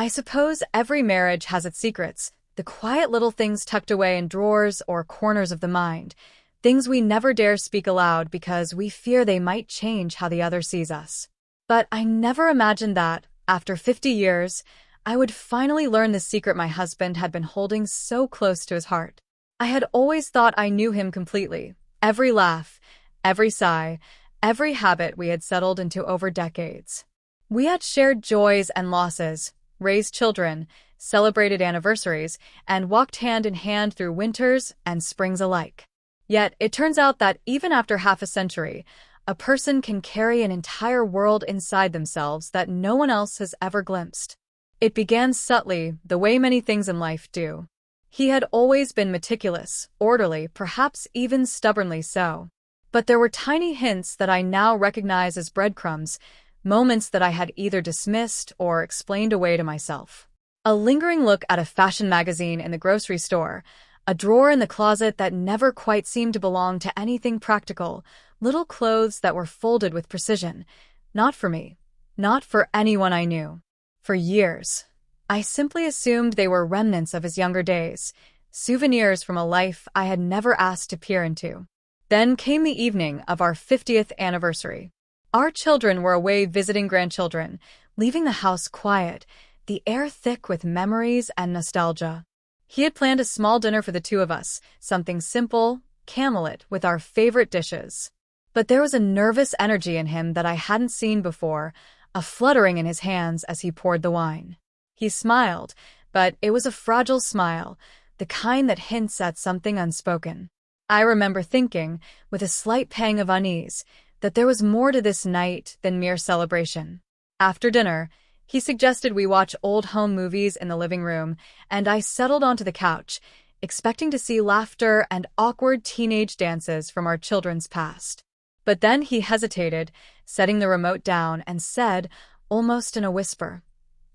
I suppose every marriage has its secrets, the quiet little things tucked away in drawers or corners of the mind, things we never dare speak aloud because we fear they might change how the other sees us. But I never imagined that, after 50 years, I would finally learn the secret my husband had been holding so close to his heart. I had always thought I knew him completely, every laugh, every sigh, every habit we had settled into over decades. We had shared joys and losses, raised children, celebrated anniversaries, and walked hand in hand through winters and springs alike. Yet, it turns out that even after half a century, a person can carry an entire world inside themselves that no one else has ever glimpsed. It began subtly, the way many things in life do. He had always been meticulous, orderly, perhaps even stubbornly so. But there were tiny hints that I now recognize as breadcrumbs, moments that I had either dismissed or explained away to myself. A lingering look at a fashion magazine in the grocery store, a drawer in the closet that never quite seemed to belong to anything practical, little clothes that were folded with precision. Not for me. Not for anyone I knew. For years, I simply assumed they were remnants of his younger days, souvenirs from a life I had never asked to peer into. Then came the evening of our 50th anniversary. Our children were away visiting grandchildren, leaving the house quiet, the air thick with memories and nostalgia. He had planned a small dinner for the two of us, something simple, candlelit, with our favorite dishes. But there was a nervous energy in him that I hadn't seen before, a fluttering in his hands as he poured the wine. He smiled, but it was a fragile smile, the kind that hints at something unspoken. I remember thinking, with a slight pang of unease, that there was more to this night than mere celebration. After dinner, he suggested we watch old home movies in the living room, and I settled onto the couch, expecting to see laughter and awkward teenage dances from our children's past. But then he hesitated, setting the remote down, and said, almost in a whisper,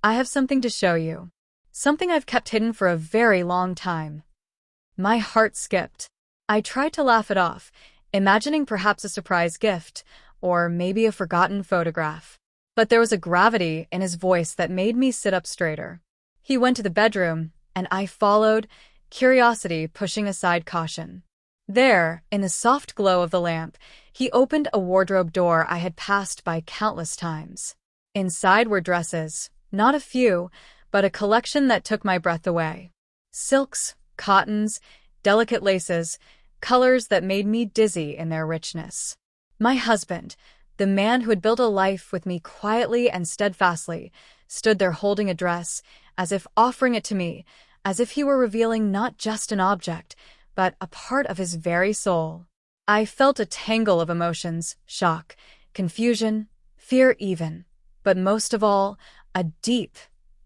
"I have something to show you. Something I've kept hidden for a very long time." My heart skipped. I tried to laugh it off, imagining perhaps a surprise gift, or maybe a forgotten photograph. But there was a gravity in his voice that made me sit up straighter. He went to the bedroom, and I followed, curiosity pushing aside caution. There, in the soft glow of the lamp, he opened a wardrobe door I had passed by countless times. Inside were dresses, not a few, but a collection that took my breath away. Silks, cottons, delicate laces, colors that made me dizzy in their richness. My husband, the man who had built a life with me quietly and steadfastly, stood there holding a dress, as if offering it to me, as if he were revealing not just an object, but a part of his very soul. I felt a tangle of emotions, shock, confusion, fear even, but most of all, a deep,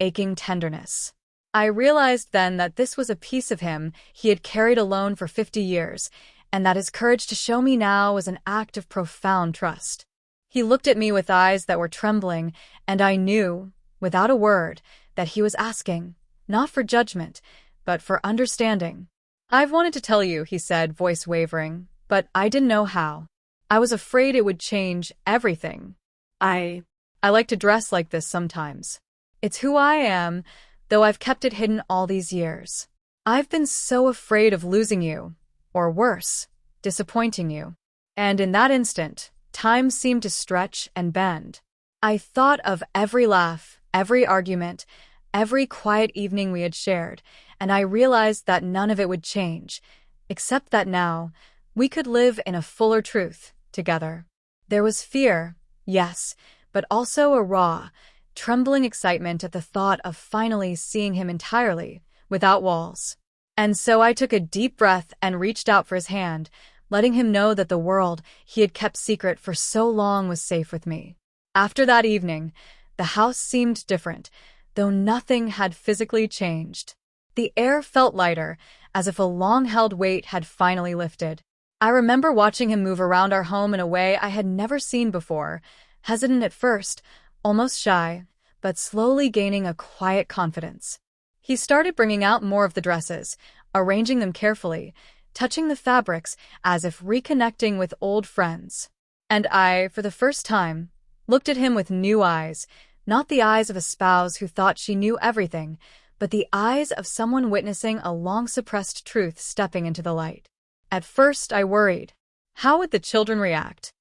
aching tenderness. I realized then that this was a piece of him he had carried alone for 50 years, and that his courage to show me now was an act of profound trust. He looked at me with eyes that were trembling, and I knew, without a word, that he was asking, not for judgment, but for understanding. "I've wanted to tell you," he said, voice wavering, "but I didn't know how. I was afraid it would change everything. I like to dress like this sometimes. It's who I am, though I've kept it hidden all these years. I've been so afraid of losing you, or worse, disappointing you." And in that instant, time seemed to stretch and bend. I thought of every laugh, every argument, every quiet evening we had shared, and I realized that none of it would change, except that now, we could live in a fuller truth, together. There was fear, yes, but also a raw, trembling excitement at the thought of finally seeing him entirely, without walls. And so I took a deep breath and reached out for his hand, letting him know that the world he had kept secret for so long was safe with me. After that evening, the house seemed different, though nothing had physically changed. The air felt lighter, as if a long-held weight had finally lifted. I remember watching him move around our home in a way I had never seen before, hesitant at first, almost shy, but slowly gaining a quiet confidence. He started bringing out more of the dresses, arranging them carefully, touching the fabrics as if reconnecting with old friends. And I, for the first time, looked at him with new eyes, Not the eyes of a spouse who thought she knew everything, but the eyes of someone witnessing a long-suppressed truth stepping into the light. At first, I worried. How would the children react?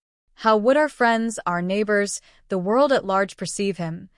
How would our friends, our neighbors, the world at large perceive him?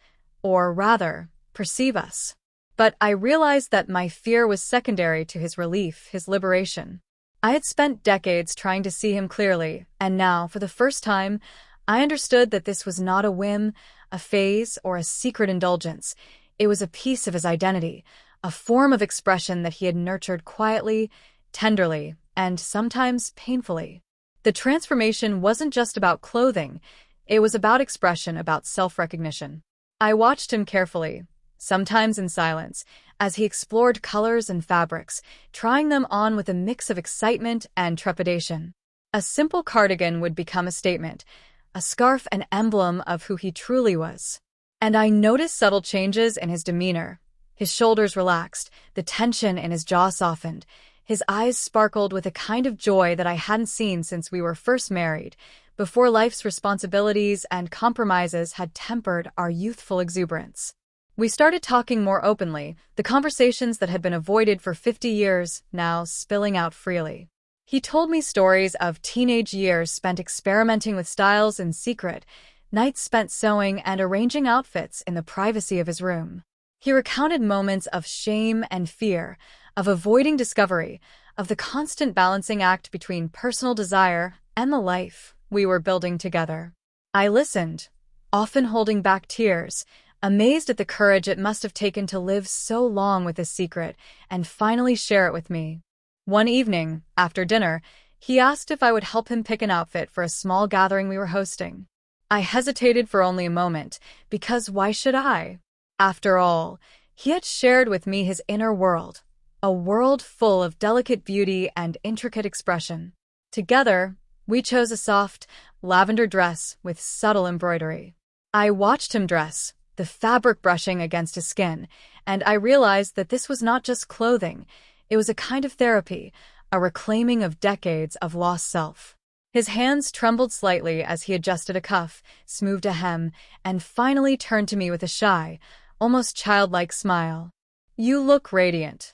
Or rather, perceive us? But I realized that my fear was secondary to his relief, his liberation. I had spent decades trying to see him clearly, and now, for the first time, I understood that this was not a whim, a phase, or a secret indulgence. It was a piece of his identity, a form of expression that he had nurtured quietly, tenderly, and sometimes painfully. The transformation wasn't just about clothing, it was about expression, about self-recognition. I watched him carefully, sometimes in silence, as he explored colors and fabrics, trying them on with a mix of excitement and trepidation. A simple cardigan would become a statement, a scarf an emblem of who he truly was. And I noticed subtle changes in his demeanor. His shoulders relaxed, the tension in his jaw softened. His eyes sparkled with a kind of joy that I hadn't seen since we were first married, before life's responsibilities and compromises had tempered our youthful exuberance. We started talking more openly, the conversations that had been avoided for 50 years now spilling out freely. He told me stories of teenage years spent experimenting with styles in secret, nights spent sewing and arranging outfits in the privacy of his room. He recounted moments of shame and fear, of avoiding discovery, of the constant balancing act between personal desire and the life we were building together. I listened, often holding back tears, amazed at the courage it must have taken to live so long with this secret and finally share it with me. One evening, after dinner, he asked if I would help him pick an outfit for a small gathering we were hosting. I hesitated for only a moment, because why should I? After all, he had shared with me his inner world, a world full of delicate beauty and intricate expression. Together, we chose a soft, lavender dress with subtle embroidery. I watched him dress, the fabric brushing against his skin, and I realized that this was not just clothing. It was a kind of therapy, a reclaiming of decades of lost self. His hands trembled slightly as he adjusted a cuff, smoothed a hem, and finally turned to me with a shy, almost childlike smile. "You look radiant,"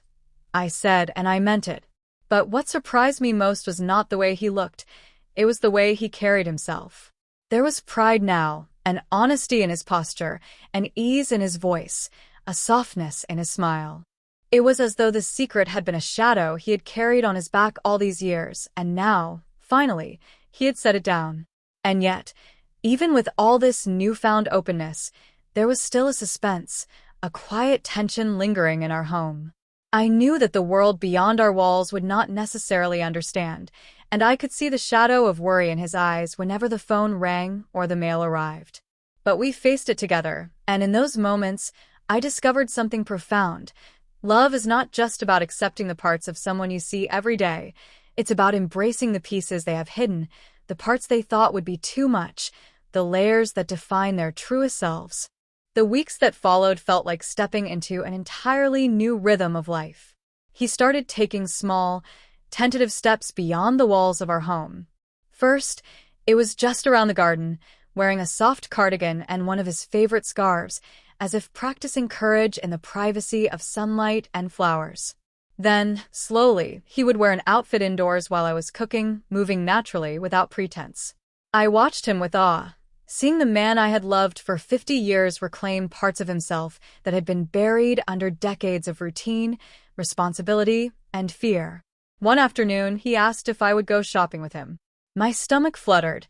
I said, and I meant it. But what surprised me most was not the way he looked. It was the way he carried himself. There was pride now, an honesty in his posture, an ease in his voice, a softness in his smile. It was as though the secret had been a shadow he had carried on his back all these years, and now, finally, he had set it down. And yet, even with all this newfound openness, there was still a suspense, a quiet tension lingering in our home. I knew that the world beyond our walls would not necessarily understand, and I could see the shadow of worry in his eyes whenever the phone rang or the mail arrived. But we faced it together, and in those moments, I discovered something profound. Love is not just about accepting the parts of someone you see every day. It's about embracing the pieces they have hidden, the parts they thought would be too much, the layers that define their truest selves. The weeks that followed felt like stepping into an entirely new rhythm of life. He started taking small, tentative steps beyond the walls of our home. First, it was just around the garden, wearing a soft cardigan and one of his favorite scarves, as if practicing courage in the privacy of sunlight and flowers. Then, slowly, he would wear an outfit indoors while I was cooking, moving naturally without pretense. I watched him with awe, seeing the man I had loved for 50 years reclaim parts of himself that had been buried under decades of routine, responsibility, and fear. One afternoon, he asked if I would go shopping with him. My stomach fluttered,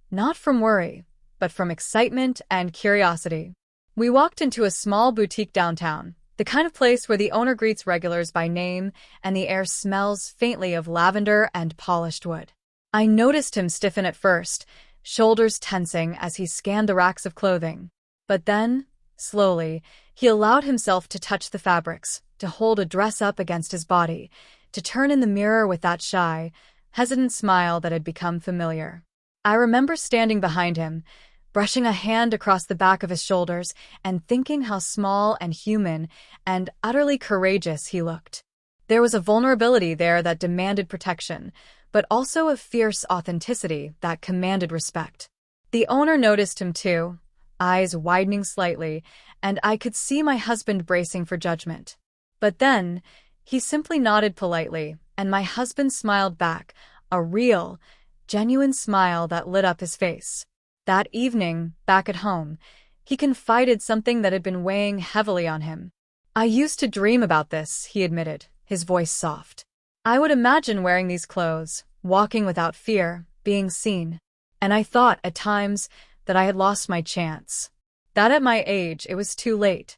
not from worry, but from excitement and curiosity. We walked into a small boutique downtown, the kind of place where the owner greets regulars by name and the air smells faintly of lavender and polished wood. I noticed him stiffen at first, shoulders tensing as he scanned the racks of clothing. But then, slowly, he allowed himself to touch the fabrics, to hold a dress up against his body, to turn in the mirror with that shy, hesitant smile that had become familiar. I remember standing behind him, brushing a hand across the back of his shoulders and thinking how small and human and utterly courageous he looked. There was a vulnerability there that demanded protection, but also a fierce authenticity that commanded respect. The owner noticed him too, eyes widening slightly, and I could see my husband bracing for judgment. But then, he simply nodded politely, and my husband smiled back, a real, genuine smile that lit up his face. That evening, back at home, he confided something that had been weighing heavily on him. "I used to dream about this," he admitted, his voice soft. "I would imagine wearing these clothes, walking without fear, being seen. And I thought, at times, that I had lost my chance. That at my age, it was too late."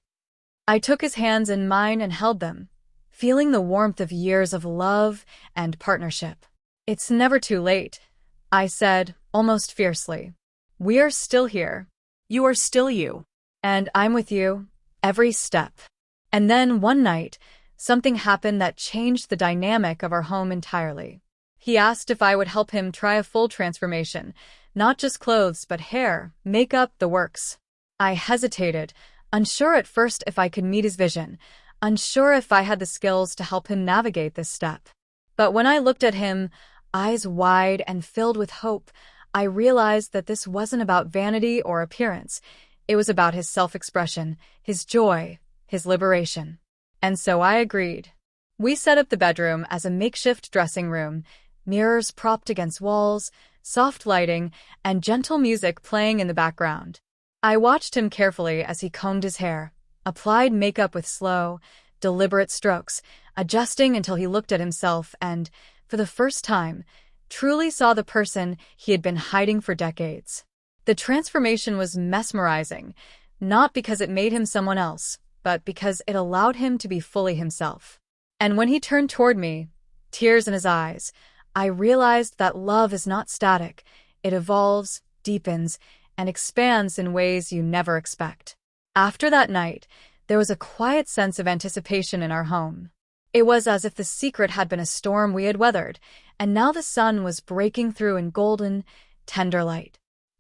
I took his hands in mine and held them, feeling the warmth of years of love and partnership. "It's never too late," I said, almost fiercely. "We are still here. You are still you. And I'm with you, every step." And then, one night, something happened that changed the dynamic of our home entirely. He asked if I would help him try a full transformation, not just clothes but hair, makeup, the works. I hesitated, unsure at first if I could meet his vision, unsure if I had the skills to help him navigate this step. But when I looked at him, eyes wide and filled with hope, I realized that this wasn't about vanity or appearance. It was about his self-expression, his joy, his liberation. And so I agreed. We set up the bedroom as a makeshift dressing room, mirrors propped against walls, soft lighting, and gentle music playing in the background. I watched him carefully as he combed his hair, applied makeup with slow, deliberate strokes, adjusting until he looked at himself and, for the first time, truly saw the person he had been hiding for decades. The transformation was mesmerizing, not because it made him someone else, but because it allowed him to be fully himself. And when he turned toward me, tears in his eyes, I realized that love is not static. It evolves, deepens, and expands in ways you never expect. After that night, there was a quiet sense of anticipation in our home. It was as if the secret had been a storm we had weathered, and now the sun was breaking through in golden, tender light.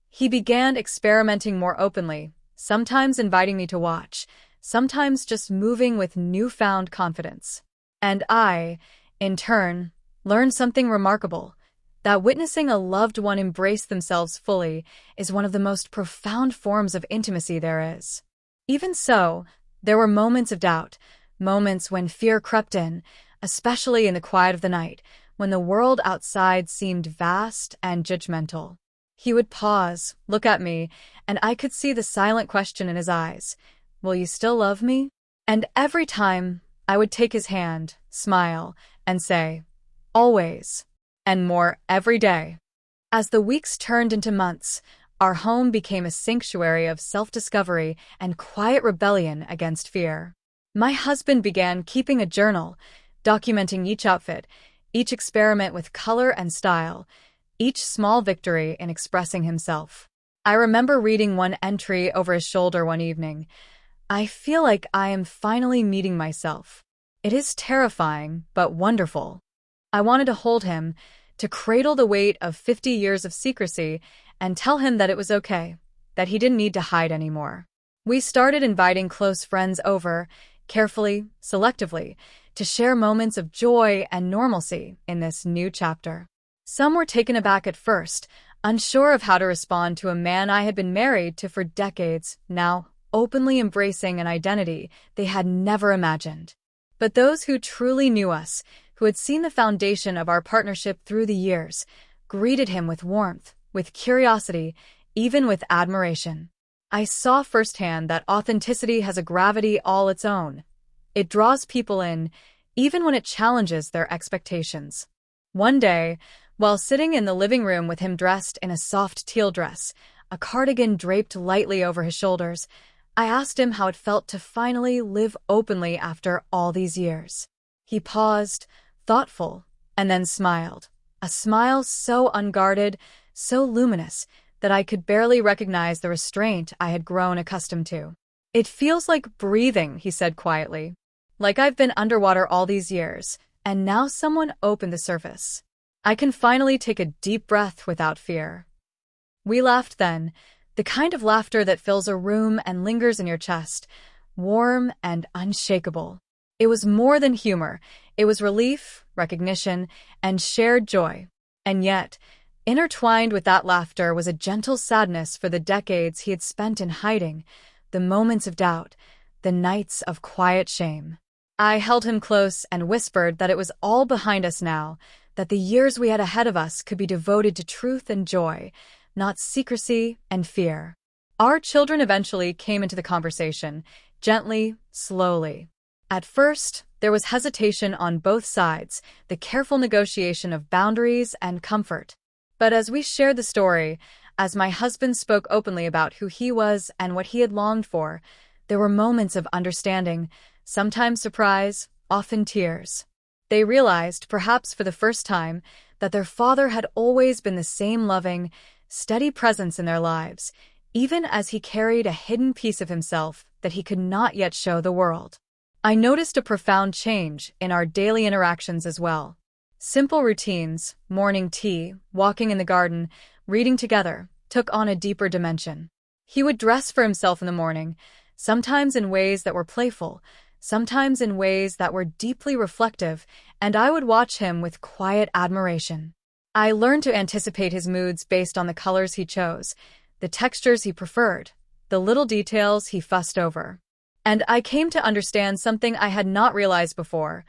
He began experimenting more openly, sometimes inviting me to watch, sometimes just moving with newfound confidence. And I, in turn, learned something remarkable, that witnessing a loved one embrace themselves fully is one of the most profound forms of intimacy there is. Even so, there were moments of doubt, moments when fear crept in, especially in the quiet of the night, when the world outside seemed vast and judgmental. He would pause, look at me, and I could see the silent question in his eyes. "Will you still love me?" And every time, I would take his hand, smile, and say, "Always," and more every day. As the weeks turned into months, our home became a sanctuary of self-discovery and quiet rebellion against fear. My husband began keeping a journal, documenting each outfit, each experiment with color and style, each small victory in expressing himself. I remember reading one entry over his shoulder one evening. "I feel like I am finally meeting myself. It is terrifying, but wonderful." I wanted to hold him, to cradle the weight of 50 years of secrecy, and tell him that it was okay, that he didn't need to hide anymore. We started inviting close friends over, carefully, selectively, to share moments of joy and normalcy in this new chapter. Some were taken aback at first, unsure of how to respond to a man I had been married to for decades, now openly embracing an identity they had never imagined. But those who truly knew us, who had seen the foundation of our partnership through the years, greeted him with warmth, with curiosity, even with admiration. I saw firsthand that authenticity has a gravity all its own. It draws people in, even when it challenges their expectations. One day, while sitting in the living room with him dressed in a soft teal dress, a cardigan draped lightly over his shoulders, I asked him how it felt to finally live openly after all these years. He paused, thoughtful, and then smiled. A smile so unguarded, so luminous, that I could barely recognize the restraint I had grown accustomed to. "It feels like breathing," he said quietly. "Like I've been underwater all these years, and now someone opened the surface. I can finally take a deep breath without fear." We laughed then, the kind of laughter that fills a room and lingers in your chest, warm and unshakable. It was more than humor. It was relief, recognition, and shared joy. And yet, Intertwined with that laughter was a gentle sadness for the decades he had spent in hiding, the moments of doubt, the nights of quiet shame. I held him close and whispered that it was all behind us now, that the years we had ahead of us could be devoted to truth and joy, not secrecy and fear. Our children eventually came into the conversation, gently, slowly. At first, there was hesitation on both sides, the careful negotiation of boundaries and comfort. But as we shared the story, as my husband spoke openly about who he was and what he had longed for, there were moments of understanding, sometimes surprise, often tears. They realized, perhaps for the first time, that their father had always been the same loving, steady presence in their lives, even as he carried a hidden piece of himself that he could not yet show the world. I noticed a profound change in our daily interactions as well. Simple routines, morning tea, walking in the garden, reading together, took on a deeper dimension. He would dress for himself in the morning, sometimes in ways that were playful, sometimes in ways that were deeply reflective, and I would watch him with quiet admiration. I learned to anticipate his moods based on the colors he chose, the textures he preferred, the little details he fussed over. And I came to understand something I had not realized before.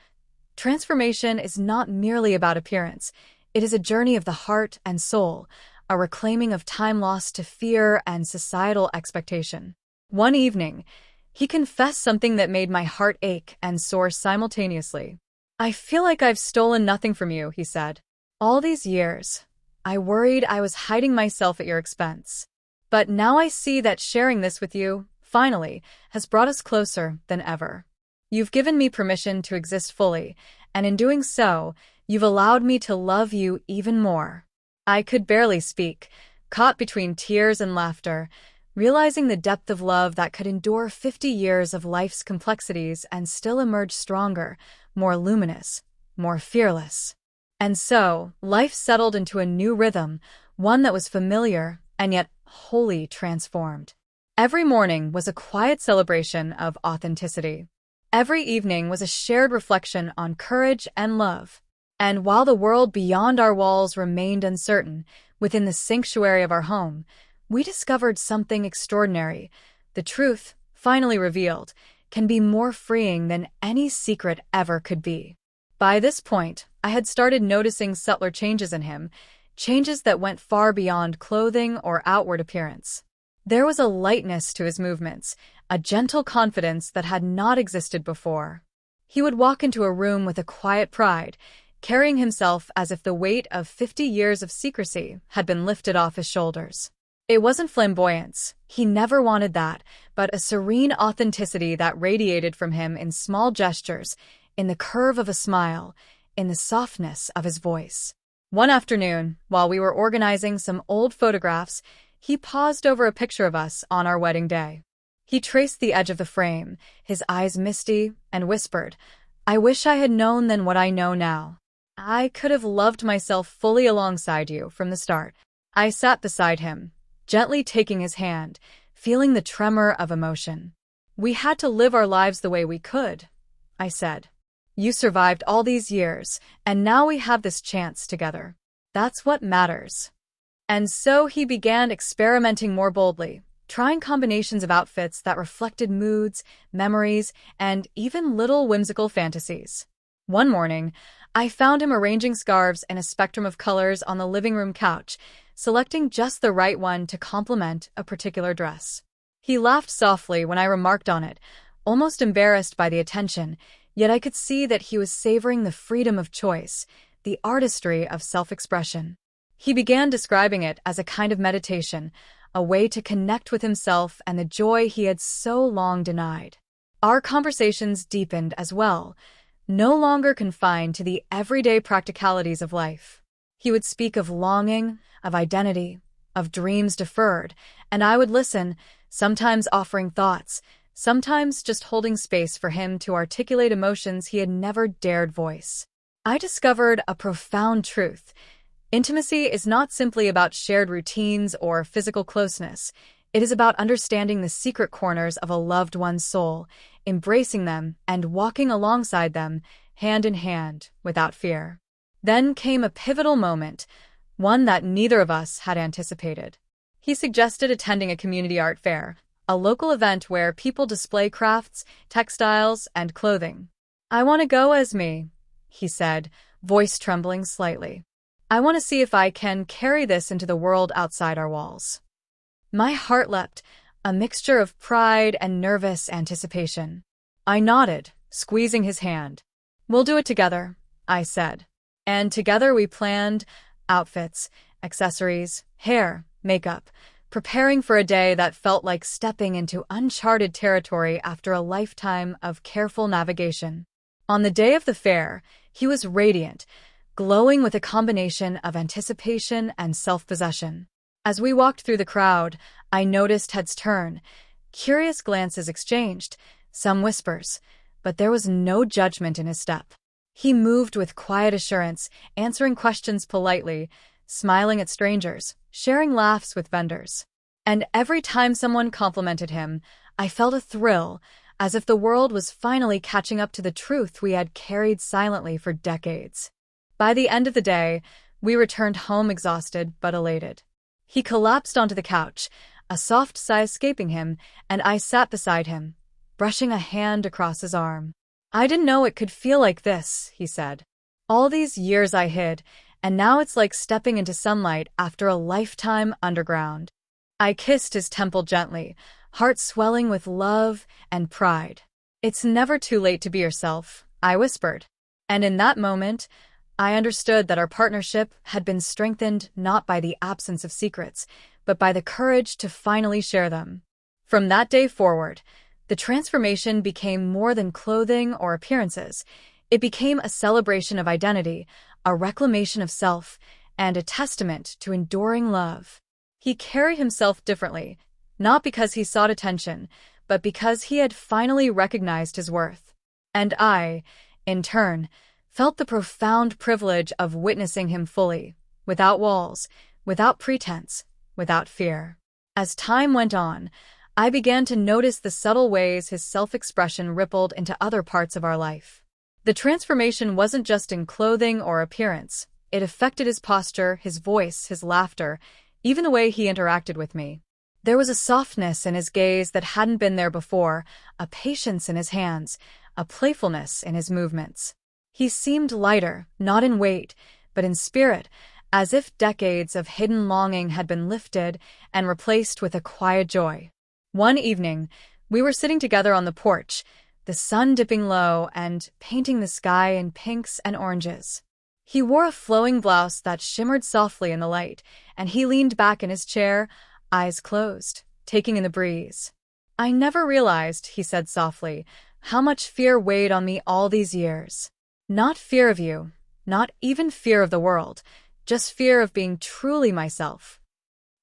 Transformation is not merely about appearance. It is a journey of the heart and soul, a reclaiming of time lost to fear and societal expectation. One evening, he confessed something that made my heart ache and soar simultaneously. "I feel like I've stolen nothing from you," he said. "All these years, I worried I was hiding myself at your expense. But now I see that sharing this with you, finally, has brought us closer than ever. You've given me permission to exist fully, and in doing so, you've allowed me to love you even more." I could barely speak, caught between tears and laughter, realizing the depth of love that could endure 50 years of life's complexities and still emerge stronger, more luminous, more fearless. And so, life settled into a new rhythm, one that was familiar and yet wholly transformed. Every morning was a quiet celebration of authenticity. Every evening was a shared reflection on courage and love. And while the world beyond our walls remained uncertain, within the sanctuary of our home, we discovered something extraordinary. The truth, finally revealed, can be more freeing than any secret ever could be. By this point, I had started noticing subtler changes in him, changes that went far beyond clothing or outward appearance. There was a lightness to his movements, a gentle confidence that had not existed before. He would walk into a room with a quiet pride, carrying himself as if the weight of 50 years of secrecy had been lifted off his shoulders. It wasn't flamboyance, he never wanted that, but a serene authenticity that radiated from him in small gestures, in the curve of a smile, in the softness of his voice. One afternoon, while we were organizing some old photographs, he paused over a picture of us on our wedding day. He traced the edge of the frame, his eyes misty, and whispered, "I wish I had known then what I know now. I could have loved myself fully alongside you from the start." I sat beside him, gently taking his hand, feeling the tremor of emotion. "We had to live our lives the way we could," I said. "You survived all these years, and now we have this chance together. That's what matters." And so he began experimenting more boldly, trying combinations of outfits that reflected moods, memories, and even little whimsical fantasies. One morning, I found him arranging scarves in a spectrum of colors on the living room couch, selecting just the right one to complement a particular dress. He laughed softly when I remarked on it, almost embarrassed by the attention, yet I could see that he was savoring the freedom of choice, the artistry of self-expression. He began describing it as a kind of meditation, a way to connect with himself and the joy he had so long denied. Our conversations deepened as well, no longer confined to the everyday practicalities of life. He would speak of longing, of identity, of dreams deferred, and I would listen, sometimes offering thoughts, sometimes just holding space for him to articulate emotions he had never dared voice. I discovered a profound truth. Intimacy is not simply about shared routines or physical closeness. It is about understanding the secret corners of a loved one's soul, embracing them and walking alongside them, hand in hand, without fear. Then came a pivotal moment, one that neither of us had anticipated. He suggested attending a community art fair, a local event where people display crafts, textiles, and clothing. "I want to go, Esme," he said, voice trembling slightly. "I want to see if I can carry this into the world outside our walls." My heart leapt, a mixture of pride and nervous anticipation. I nodded, squeezing his hand. "We'll do it together," I said. And together we planned outfits, accessories, hair, makeup, preparing for a day that felt like stepping into uncharted territory after a lifetime of careful navigation. On the day of the fair, he was radiant, glowing with a combination of anticipation and self-possession. As we walked through the crowd, I noticed heads turn, curious glances exchanged, some whispers, but there was no judgment in his step. He moved with quiet assurance, answering questions politely, smiling at strangers, sharing laughs with vendors. And every time someone complimented him, I felt a thrill, as if the world was finally catching up to the truth we had carried silently for decades. By the end of the day, we returned home exhausted but elated. He collapsed onto the couch, a soft sigh escaping him, and I sat beside him, brushing a hand across his arm. "I didn't know it could feel like this," he said. "All these years I hid, and now it's like stepping into sunlight after a lifetime underground." I kissed his temple gently, heart swelling with love and pride. "It's never too late to be yourself," I whispered. And in that moment, I understood that our partnership had been strengthened not by the absence of secrets, but by the courage to finally share them. From that day forward, the transformation became more than clothing or appearances. It became a celebration of identity, a reclamation of self, and a testament to enduring love. He carried himself differently, not because he sought attention, but because he had finally recognized his worth. And I, in turn, felt the profound privilege of witnessing him fully, without walls, without pretense, without fear. As time went on, I began to notice the subtle ways his self-expression rippled into other parts of our life. The transformation wasn't just in clothing or appearance. It affected his posture, his voice, his laughter, even the way he interacted with me. There was a softness in his gaze that hadn't been there before, a patience in his hands, a playfulness in his movements. He seemed lighter, not in weight, but in spirit, as if decades of hidden longing had been lifted and replaced with a quiet joy. One evening, we were sitting together on the porch, the sun dipping low and painting the sky in pinks and oranges. He wore a flowing blouse that shimmered softly in the light, and he leaned back in his chair, eyes closed, taking in the breeze. "I never realized," he said softly, "how much fear weighed on me all these years. Not fear of you, not even fear of the world, just fear of being truly myself."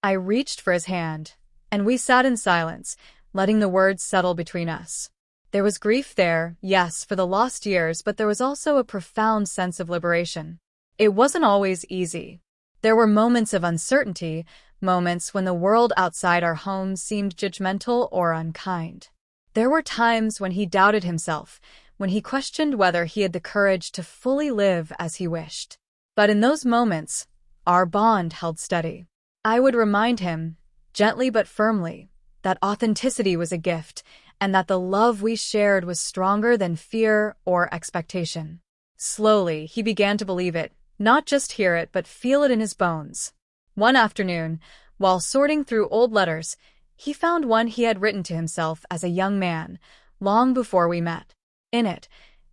I reached for his hand, and we sat in silence, letting the words settle between us. There was grief there, yes, for the lost years, but there was also a profound sense of liberation. It wasn't always easy. There were moments of uncertainty, moments when the world outside our home seemed judgmental or unkind. There were times when he doubted himself, when he questioned whether he had the courage to fully live as he wished. But in those moments, our bond held steady. I would remind him, gently but firmly, that authenticity was a gift, and that the love we shared was stronger than fear or expectation. Slowly, he began to believe it, not just hear it, but feel it in his bones. One afternoon, while sorting through old letters, he found one he had written to himself as a young man, long before we met. In it,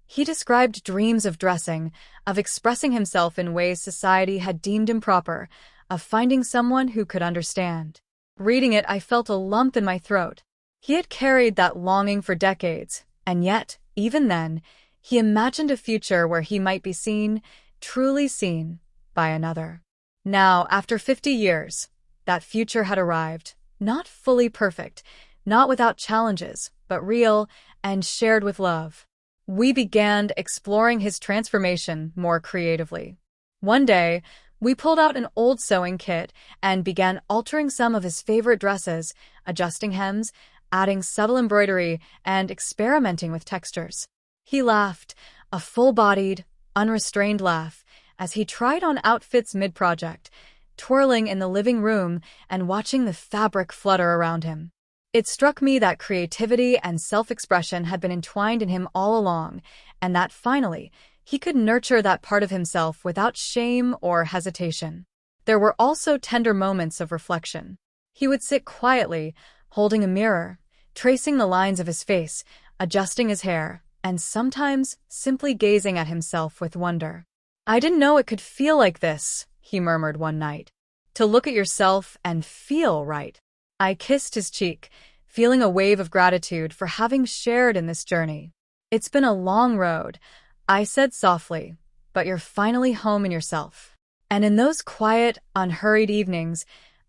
he described dreams of dressing, of expressing himself in ways society had deemed improper, of finding someone who could understand. Reading it, I felt a lump in my throat. He had carried that longing for decades, and yet, even then, he imagined a future where he might be seen, truly seen, by another. Now, after 50 years, that future had arrived, not fully perfect, not without challenges, but real and shared with love. We began exploring his transformation more creatively. One day, we pulled out an old sewing kit and began altering some of his favorite dresses, adjusting hems, adding subtle embroidery, and experimenting with textures. He laughed, a full-bodied, unrestrained laugh, as he tried on outfits mid-project, twirling in the living room and watching the fabric flutter around him. It struck me that creativity and self-expression had been entwined in him all along, and that finally, he could nurture that part of himself without shame or hesitation. There were also tender moments of reflection. He would sit quietly, holding a mirror, tracing the lines of his face, adjusting his hair, and sometimes simply gazing at himself with wonder. "I didn't know it could feel like this," he murmured one night. "To look at yourself and feel right." I kissed his cheek, feeling a wave of gratitude for having shared in this journey. "It's been a long road," I said softly, "but you're finally home in yourself." And in those quiet, unhurried evenings,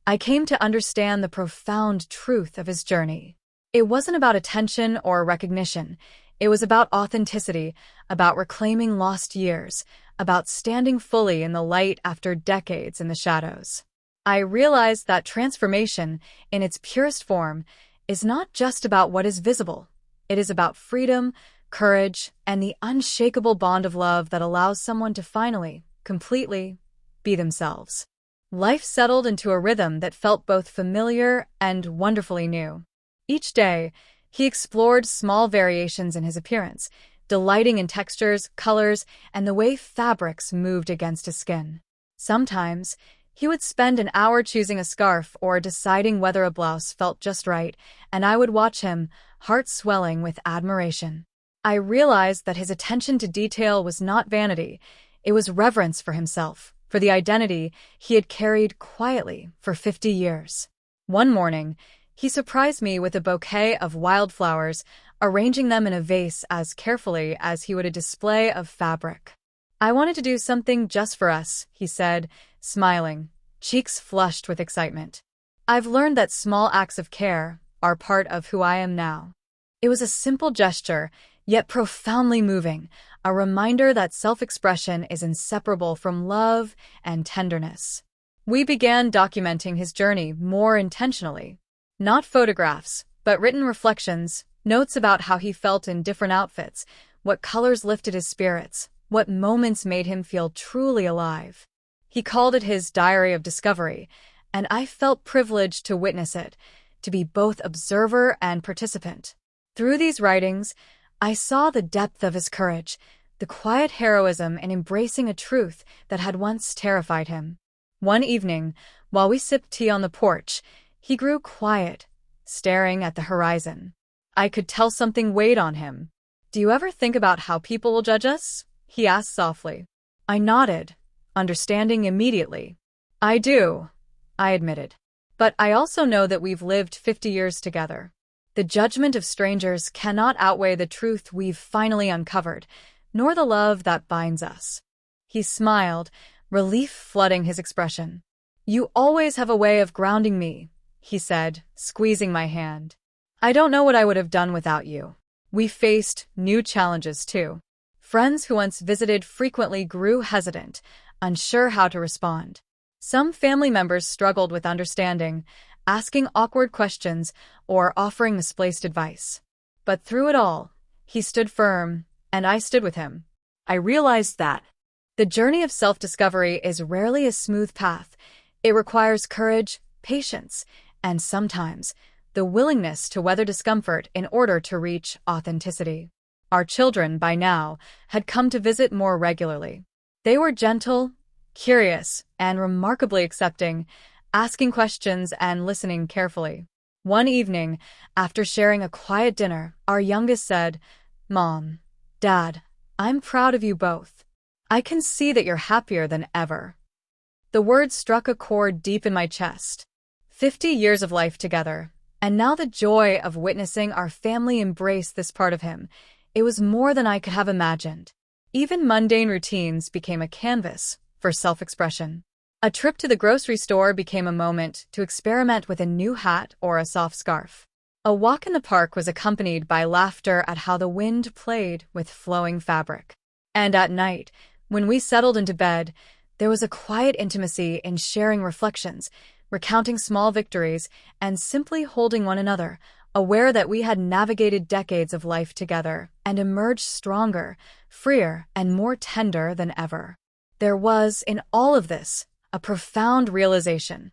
I came to understand the profound truth of his journey. It wasn't about attention or recognition. It was about authenticity, about reclaiming lost years, about standing fully in the light after decades in the shadows. I realized that transformation, in its purest form, is not just about what is visible. It is about freedom, courage, and the unshakable bond of love that allows someone to finally, completely, be themselves. Life settled into a rhythm that felt both familiar and wonderfully new. Each day, he explored small variations in his appearance, delighting in textures, colors, and the way fabrics moved against his skin. Sometimes, he would spend an hour choosing a scarf or deciding whether a blouse felt just right, and I would watch him, heart swelling with admiration. I realized that his attention to detail was not vanity, it was reverence for himself, for the identity he had carried quietly for 50 years. One morning, he surprised me with a bouquet of wildflowers, arranging them in a vase as carefully as he would a display of fabric. "I wanted to do something just for us," he said, smiling, cheeks flushed with excitement. "I've learned that small acts of care are part of who I am now." It was a simple gesture, yet profoundly moving, a reminder that self-expression is inseparable from love and tenderness. We began documenting his journey more intentionally. Not photographs, but written reflections, notes about how he felt in different outfits, what colors lifted his spirits, what moments made him feel truly alive. He called it his diary of discovery, and I felt privileged to witness it, to be both observer and participant. Through these writings, I saw the depth of his courage, the quiet heroism in embracing a truth that had once terrified him. One evening, while we sipped tea on the porch, he grew quiet, staring at the horizon. I could tell something weighed on him. "Do you ever think about how people will judge us?" he asked softly. I nodded, understanding immediately. "I do," I admitted. "But I also know that we've lived 50 years together. The judgment of strangers cannot outweigh the truth we've finally uncovered, nor the love that binds us." He smiled, relief flooding his expression. "You always have a way of grounding me," he said, squeezing my hand. "I don't know what I would have done without you." We faced new challenges, too. Friends who once visited frequently grew hesitant, unsure how to respond. Some family members struggled with understanding, asking awkward questions or offering misplaced advice. But through it all, he stood firm, and I stood with him. I realized that the journey of self-discovery is rarely a smooth path. It requires courage, patience, and sometimes the willingness to weather discomfort in order to reach authenticity. Our children, by now, had come to visit more regularly. They were gentle, curious, and remarkably accepting, asking questions and listening carefully. One evening, after sharing a quiet dinner, our youngest said, "Mom, Dad, I'm proud of you both. I can see that you're happier than ever." The words struck a chord deep in my chest. 50 years of life together, and now the joy of witnessing our family embrace this part of him. It was more than I could have imagined. Even mundane routines became a canvas for self-expression. A trip to the grocery store became a moment to experiment with a new hat or a soft scarf. A walk in the park was accompanied by laughter at how the wind played with flowing fabric. And at night, when we settled into bed, there was a quiet intimacy in sharing reflections, recounting small victories, and simply holding one another, aware that we had navigated decades of life together and emerged stronger, freer, and more tender than ever. There was, in all of this, a profound realization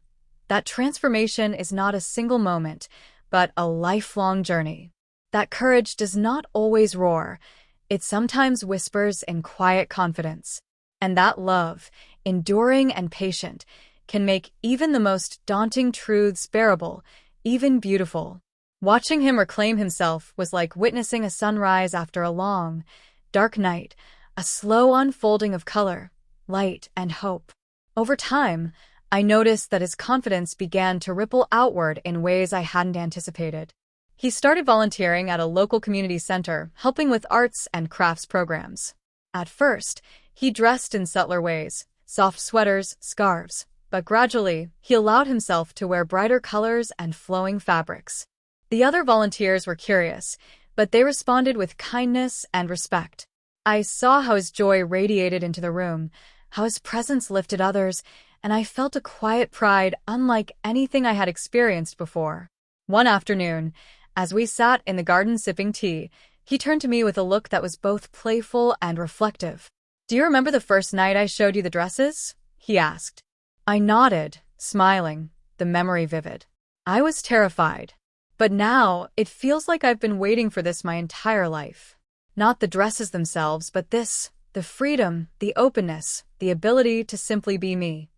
that transformation is not a single moment, but a lifelong journey. That courage does not always roar, it sometimes whispers in quiet confidence. And that love, enduring and patient, can make even the most daunting truths bearable, even beautiful. Watching him reclaim himself was like witnessing a sunrise after a long, dark night, a slow unfolding of color, light, and hope. Over time, I noticed that his confidence began to ripple outward in ways I hadn't anticipated. He started volunteering at a local community center, helping with arts and crafts programs. At first, he dressed in subtler ways, soft sweaters, scarves, but gradually, he allowed himself to wear brighter colors and flowing fabrics. The other volunteers were curious, but they responded with kindness and respect. I saw how his joy radiated into the room, how his presence lifted others, and I felt a quiet pride unlike anything I had experienced before. One afternoon, as we sat in the garden sipping tea, he turned to me with a look that was both playful and reflective. "Do you remember the first night I showed you the dresses?" he asked. I nodded, smiling, the memory vivid. I was terrified. But now, it feels like I've been waiting for this my entire life. Not the dresses themselves, but this, the freedom, the openness, the ability to simply be me.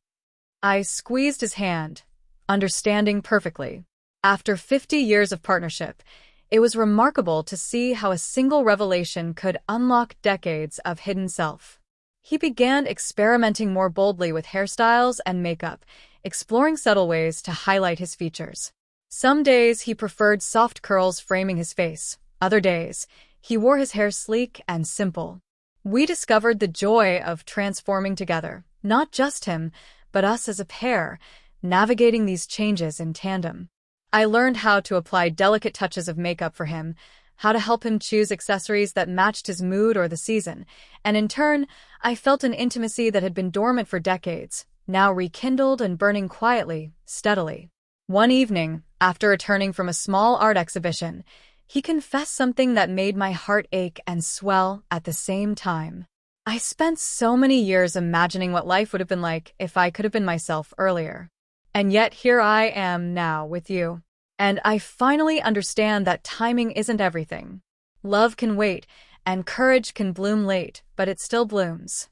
I squeezed his hand, understanding perfectly. After 50 years of partnership, it was remarkable to see how a single revelation could unlock decades of hidden self. He began experimenting more boldly with hairstyles and makeup, exploring subtle ways to highlight his features. Some days he preferred soft curls framing his face. Other days, he wore his hair sleek and simple. We discovered the joy of transforming together, not just him, but us as a pair, navigating these changes in tandem. I learned how to apply delicate touches of makeup for him, how to help him choose accessories that matched his mood or the season, and in turn, I felt an intimacy that had been dormant for decades, now rekindled and burning quietly, steadily. One evening, after returning from a small art exhibition, he confessed something that made my heart ache and swell at the same time. I spent so many years imagining what life would have been like if I could have been myself earlier. And yet here I am now with you. And I finally understand that timing isn't everything. Love can wait, and courage can bloom late, but it still blooms.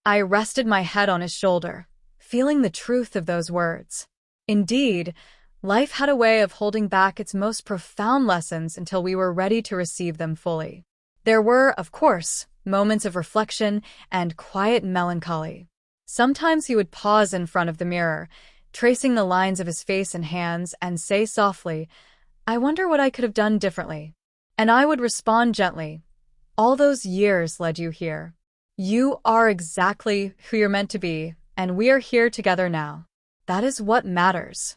I rested my head on his shoulder, feeling the truth of those words. Indeed, life had a way of holding back its most profound lessons until we were ready to receive them fully. There were, of course, moments of reflection and quiet melancholy. Sometimes he would pause in front of the mirror, tracing the lines of his face and hands, and say softly, "I wonder what I could have done differently." And I would respond gently, "All those years led you here. You are exactly who you're meant to be, and we are here together now. That is what matters."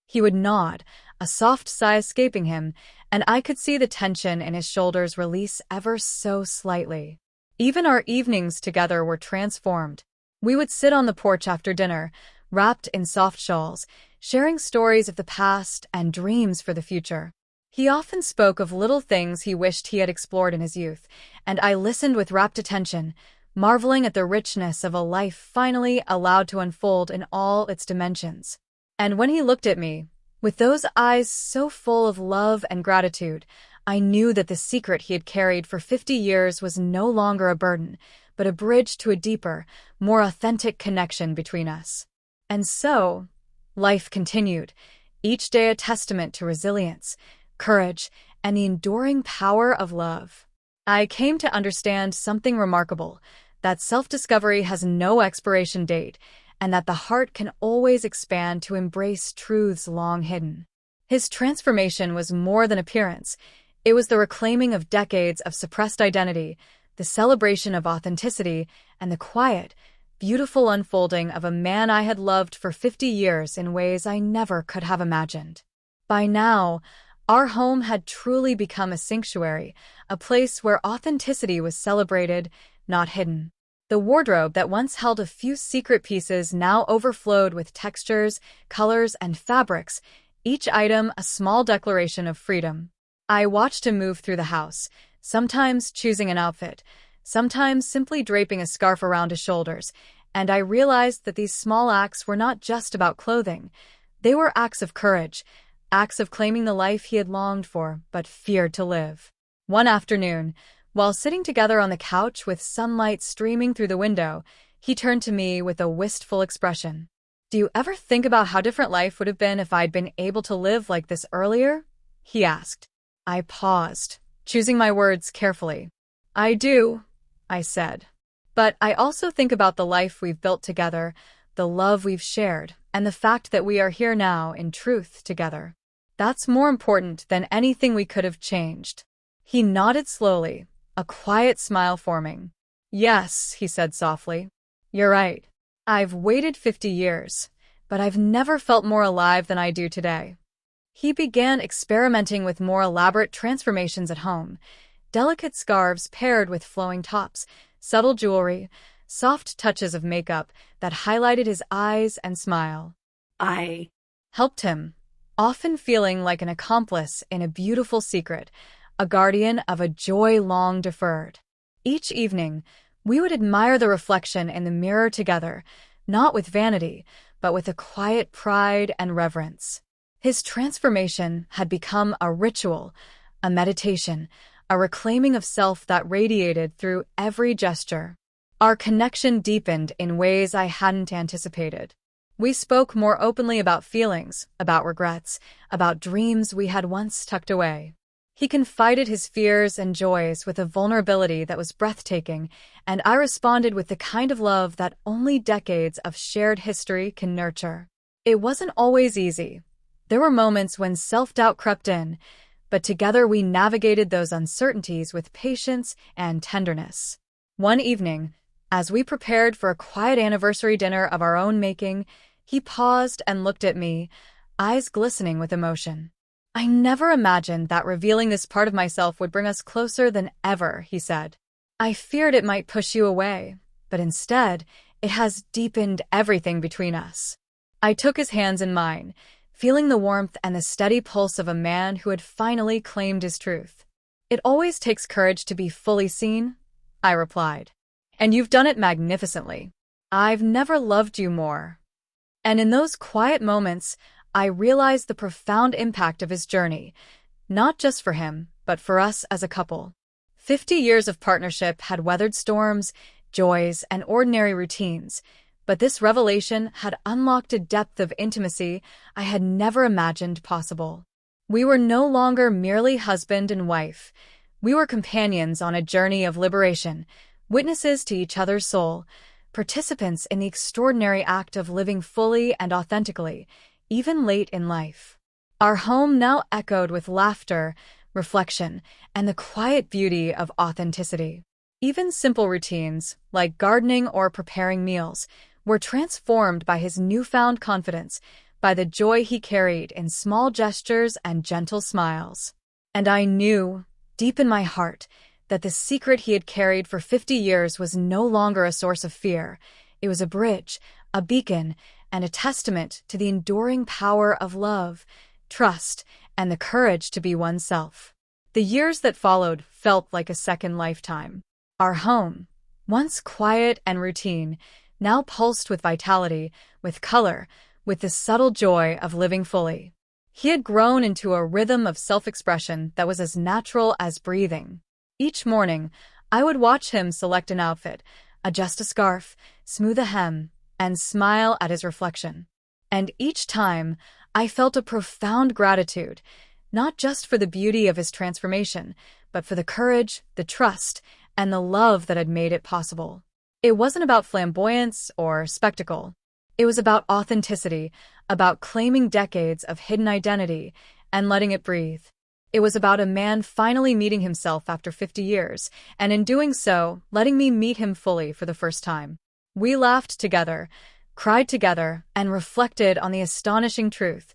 He would nod, a soft sigh escaping him, and I could see the tension in his shoulders release ever so slightly. Even our evenings together were transformed. We would sit on the porch after dinner, wrapped in soft shawls, sharing stories of the past and dreams for the future. He often spoke of little things he wished he had explored in his youth, and I listened with rapt attention, marveling at the richness of a life finally allowed to unfold in all its dimensions. And when he looked at me, with those eyes so full of love and gratitude, I knew that the secret he had carried for 50 years was no longer a burden, but a bridge to a deeper, more authentic connection between us. And so, life continued, each day a testament to resilience, courage, and the enduring power of love. I came to understand something remarkable, that self-discovery has no expiration date, and that the heart can always expand to embrace truths long hidden. His transformation was more than appearance. It was the reclaiming of decades of suppressed identity, the celebration of authenticity, and the quiet, beautiful unfolding of a man I had loved for 50 years in ways I never could have imagined. By now, our home had truly become a sanctuary, a place where authenticity was celebrated, not hidden. The wardrobe that once held a few secret pieces now overflowed with textures, colors, and fabrics, each item a small declaration of freedom. I watched him move through the house, sometimes choosing an outfit, sometimes simply draping a scarf around his shoulders, and I realized that these small acts were not just about clothing. They were acts of courage, acts of claiming the life he had longed for but feared to live. One afternoon, while sitting together on the couch with sunlight streaming through the window, he turned to me with a wistful expression. "Do you ever think about how different life would have been if I'd been able to live like this earlier?" he asked. I paused, choosing my words carefully. "I do," I said. "But I also think about the life we've built together, the love we've shared, and the fact that we are here now in truth together. That's more important than anything we could have changed." He nodded slowly, a quiet smile forming. "Yes," he said softly. "You're right. I've waited 50 years, but I've never felt more alive than I do today." He began experimenting with more elaborate transformations at home. Delicate scarves paired with flowing tops, subtle jewelry, soft touches of makeup that highlighted his eyes and smile. I helped him, often feeling like an accomplice in a beautiful secret, a guardian of a joy long deferred. Each evening, we would admire the reflection in the mirror together, not with vanity, but with a quiet pride and reverence. His transformation had become a ritual, a meditation, a reclaiming of self that radiated through every gesture. Our connection deepened in ways I hadn't anticipated. We spoke more openly about feelings, about regrets, about dreams we had once tucked away. He confided his fears and joys with a vulnerability that was breathtaking, and I responded with the kind of love that only decades of shared history can nurture. It wasn't always easy. There were moments when self-doubt crept in, but together we navigated those uncertainties with patience and tenderness. One evening, as we prepared for a quiet anniversary dinner of our own making, he paused and looked at me, eyes glistening with emotion. "I never imagined that revealing this part of myself would bring us closer than ever," he said. "I feared it might push you away, but instead, it has deepened everything between us." I took his hands in mine, feeling the warmth and the steady pulse of a man who had finally claimed his truth. "It always takes courage to be fully seen," I replied. "And you've done it magnificently. I've never loved you more." And in those quiet moments, I realized the profound impact of his journey, not just for him, but for us as a couple. 50 years of partnership had weathered storms, joys, and ordinary routines, but this revelation had unlocked a depth of intimacy I had never imagined possible. We were no longer merely husband and wife. We were companions on a journey of liberation, witnesses to each other's soul, participants in the extraordinary act of living fully and authentically, even late in life. Our home now echoed with laughter, reflection, and the quiet beauty of authenticity. Even simple routines, like gardening or preparing meals, were transformed by his newfound confidence, by the joy he carried in small gestures and gentle smiles. And I knew, deep in my heart, that the secret he had carried for 50 years was no longer a source of fear. It was a bridge, a beacon, and a testament to the enduring power of love, trust, and the courage to be oneself. The years that followed felt like a second lifetime. Our home, once quiet and routine, now pulsed with vitality, with color, with the subtle joy of living fully. He had grown into a rhythm of self-expression that was as natural as breathing. Each morning, I would watch him select an outfit, adjust a scarf, smooth a hem, and smile at his reflection. And each time, I felt a profound gratitude, not just for the beauty of his transformation, but for the courage, the trust, and the love that had made it possible. It wasn't about flamboyance or spectacle. It was about authenticity, about claiming decades of hidden identity and letting it breathe. It was about a man finally meeting himself after 50 years, and in doing so, letting me meet him fully for the first time. We laughed together, cried together, and reflected on the astonishing truth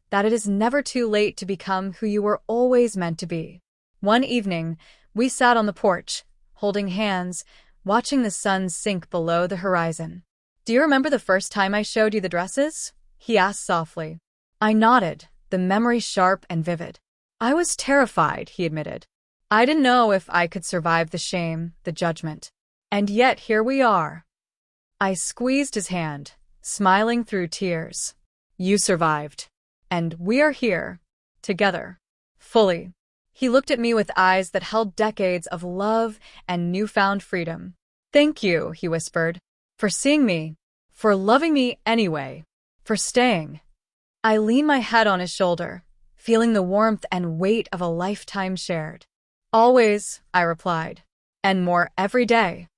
that it is never too late to become who you were always meant to be. One evening, we sat on the porch, holding hands, watching the sun sink below the horizon. "Do you remember the first time I showed you the dresses?" he asked softly. I nodded, the memory sharp and vivid. "I was terrified," he admitted. I didn't know if I could survive the shame, the judgment. And yet here we are. I squeezed his hand, smiling through tears. You survived. And we are here, together, fully. He looked at me with eyes that held decades of love and newfound freedom. Thank you, he whispered, for seeing me, for loving me anyway, for staying. I leaned my head on his shoulder, feeling the warmth and weight of a lifetime shared. Always, I replied, and more every day.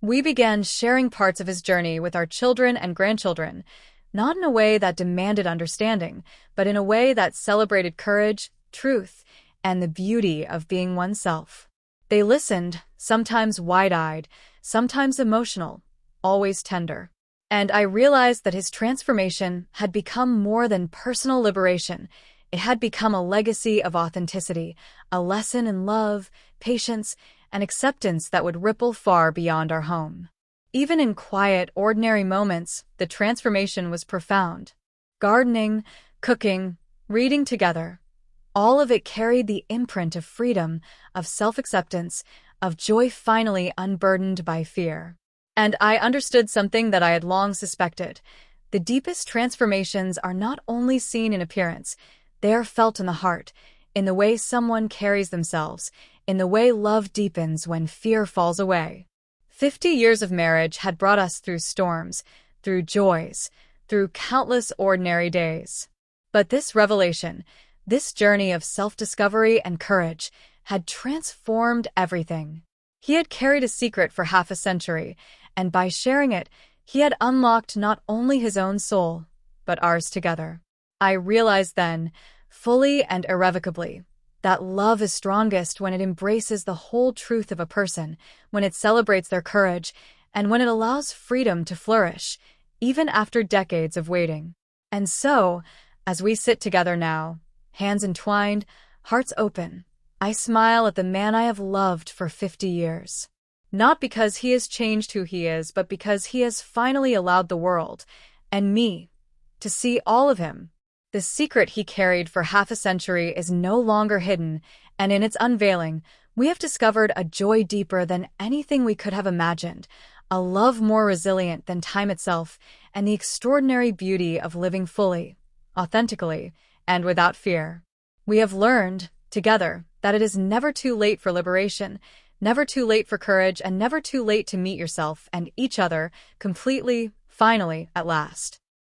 We began sharing parts of his journey with our children and grandchildren, not in a way that demanded understanding, but in a way that celebrated courage, truth, and the beauty of being oneself. They listened, sometimes wide-eyed, sometimes emotional, always tender. And I realized that his transformation had become more than personal liberation. It had become a legacy of authenticity, a lesson in love, patience, and acceptance that would ripple far beyond our home. Even in quiet, ordinary moments, the transformation was profound. Gardening, cooking, reading together, all of it carried the imprint of freedom, of self-acceptance, of joy finally unburdened by fear. And I understood something that I had long suspected. The deepest transformations are not only seen in appearance, they are felt in the heart, in the way someone carries themselves, in the way love deepens when fear falls away. 50 years of marriage had brought us through storms, through joys, through countless ordinary days. But this revelation, this journey of self-discovery and courage, had transformed everything. He had carried a secret for half a century, and by sharing it, he had unlocked not only his own soul, but ours together. I realized then, fully and irrevocably, that love is strongest when it embraces the whole truth of a person, when it celebrates their courage, and when it allows freedom to flourish, even after decades of waiting. And so, as we sit together now, hands entwined, hearts open, I smile at the man I have loved for 50 years. Not because he has changed who he is, but because he has finally allowed the world, and me, to see all of him. The secret he carried for half a century is no longer hidden, and in its unveiling, we have discovered a joy deeper than anything we could have imagined, a love more resilient than time itself, and the extraordinary beauty of living fully, authentically, and without fear. We have learned, together, that it is never too late for liberation, never too late for courage, and never too late to meet yourself and each other completely, finally, at last.